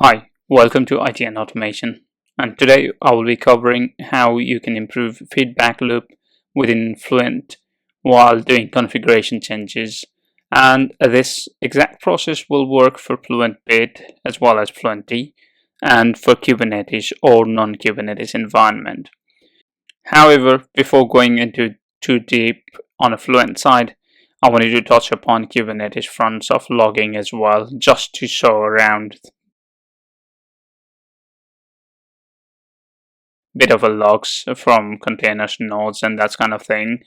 Hi, welcome to IT and Automation, and today I will be covering how you can improve feedback loop within Fluent while doing configuration changes. And this exact process will work for Fluent Bit as well as Fluent D and for Kubernetes or non-Kubernetes environment. However, before going into too deep on a Fluent side, I wanted to touch upon Kubernetes fronts of logging as well, just to show around bit of a logs from containers, nodes, and that kind of thing,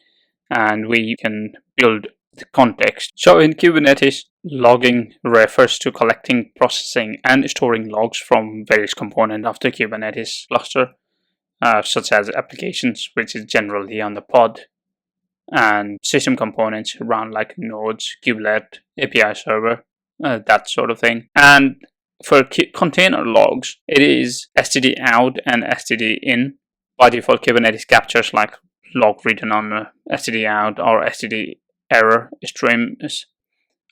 and we can build the context. So in Kubernetes, logging refers to collecting, processing, and storing logs from various components of the Kubernetes cluster, such as applications, which is generally on the pod, and system components around like nodes, kubelet, API server, that sort of thing. And for container logs, it is std out and std in. By default, Kubernetes captures like log written on std out or std error streams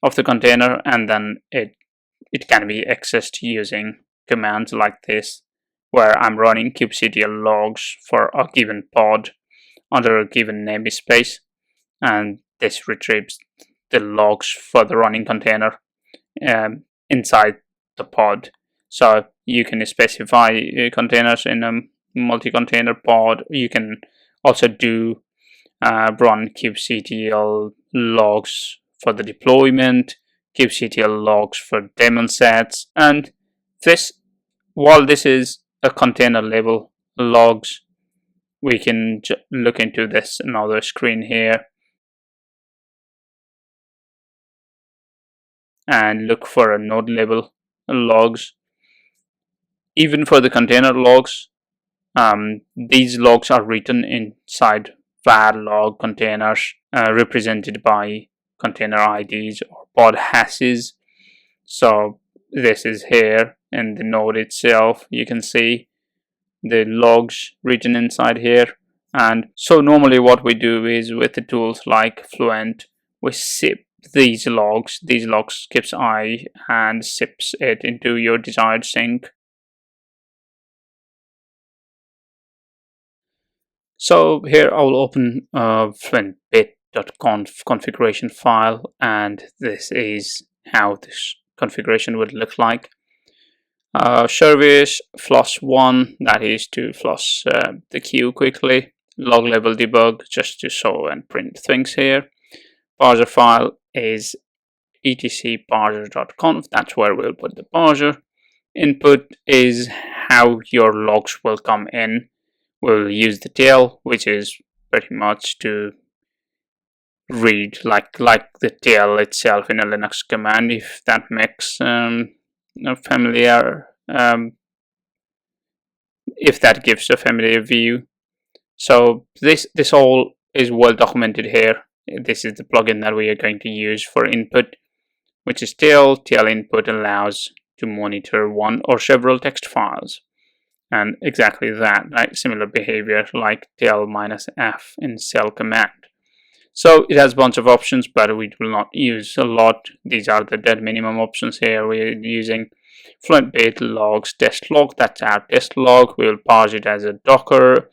of the container, and then it can be accessed using commands like this, where I'm running kubectl logs for a given pod under a given namespace, and this retrieves the logs for the running container inside the pod. So you can specify containers in a multi-container pod. You can also do run kubectl logs for the deployment, kubectl logs for daemon sets, and this, while this is a container level logs, we can look into this another screen here and look for a node level logs. Even for the container logs, these logs are written inside var log containers represented by container IDs or pod hashes. So this is here in the node itself. You can see the logs written inside here. And so normally what we do is with the tools like Fluent, we zip these logs skips I and zips it into your desired sync. So here I will open fluentbit.conf configuration file, and this is how this configuration would look like. Service +1, that is to flush the queue quickly. Log level debug, just to show and print things here. Parser file is etc parser.conf, that's where we'll put the parser. Input is how your logs will come in. We'll use the tail, which is pretty much to read like the tail itself in a Linux command, if that makes familiar, if that gives a familiar view. So this all is well documented here. This is the plugin that we are going to use for input, which is tail. Tail input allows to monitor one or several text files, and exactly that, right? Similar behavior like tail -f in cell command. So it has a bunch of options, but we will not use a lot. These are the dead minimum options here. We're using Fluent Bit logs test log. That's our test log. We will parse it as a Docker,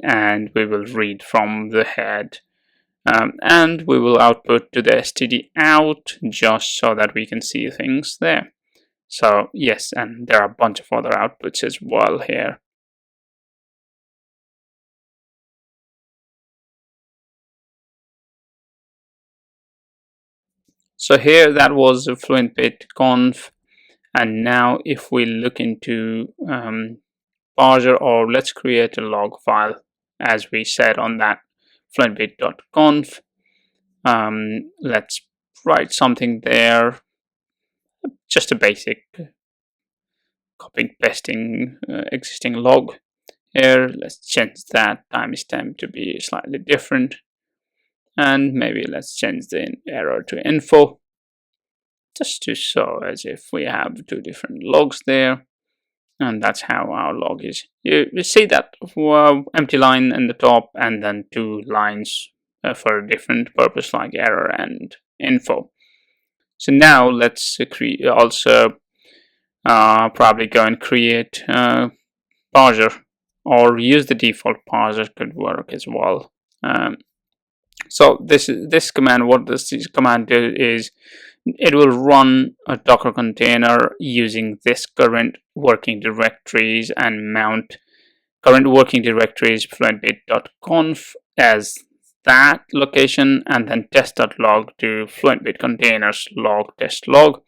and we will read from the head. And we will output to the std out, just so that we can see things there. So yes, and there are a bunch of other outputs as well here. So here that was a Fluent Bit conf, and now if we look into parser, or let's create a log file as we said on that fluentbit.conf. Let's write something there, just a basic copying pasting existing log here. Let's change that timestamp to be slightly different, and maybe let's change the error to info, just to show as if we have two different logs there. And that's how our log is. You see that empty line in the top, and then two lines for a different purpose like error and info. So now let's also probably go and create parser, or use the default parser could work as well. So this command, what this command do is it will run a Docker container using this current working directories and mount current working directories fluentbit.conf as that location, and then test.log to fluentbit containers log test log,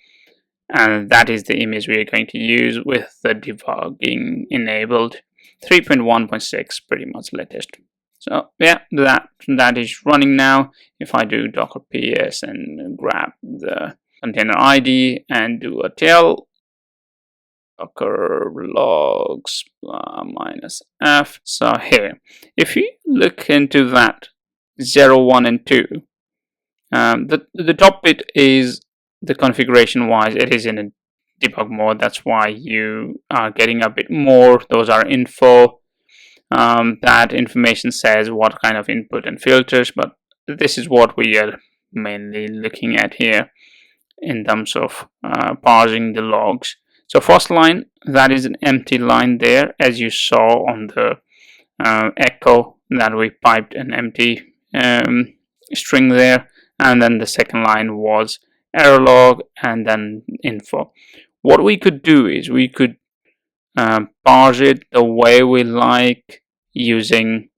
and that is the image we are going to use with the debugging enabled. 3.1.6 pretty much latest. So yeah, that is running now. If I do docker ps and grab the container ID and do a tail docker logs minus f. So here, if you look into that 0, 1, and 2, the top bit is the configuration wise, it is in a debug mode. That's why you are getting a bit more. Those are info. That information says what kind of input and filters, but this is what we are mainly looking at here in terms of parsing the logs. So first line, that is an empty line there, as you saw on the echo that we piped an empty string there, and then the second line was error log and then info. What we could do is we could parse it the way we like, using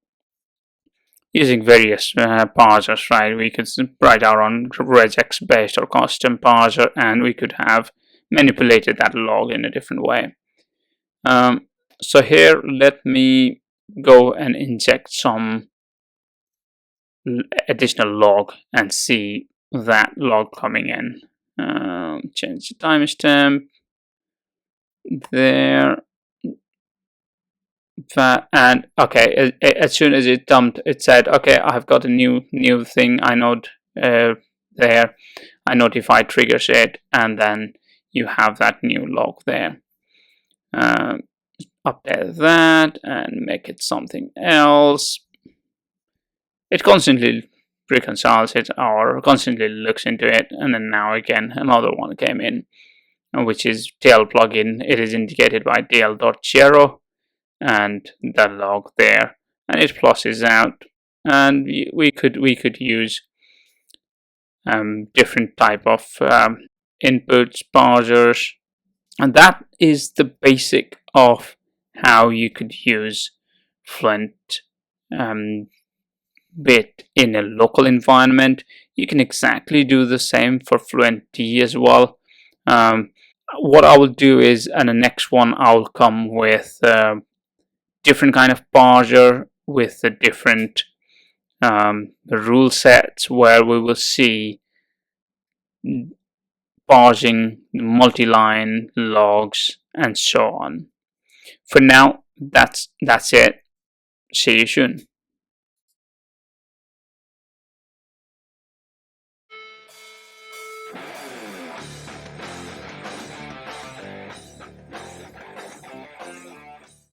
various parsers, right? We could write our own regex based or custom parser, and we could have manipulated that log in a different way. So here, let me go and inject some additional log and see that log coming in. Change the timestamp there. And okay, as soon as it dumped, it said, okay, I've got a new thing I node there. I notify triggers it, and then you have that new log there. Update that and make it something else. It constantly reconciles it or constantly looks into it, and then now again another one came in, which is tail plugin. It is indicated by tail.zero and the log there, and it flushes out, and we could use different type of inputs, parsers, and that is the basic of how you could use Fluent bit in a local environment. You can exactly do the same for FluentD as well. What I will do is, in the next one, I'll come with different kind of parser with the different rule sets, where we will see parsing multi-line logs and so on. For now, that's it. See you soon.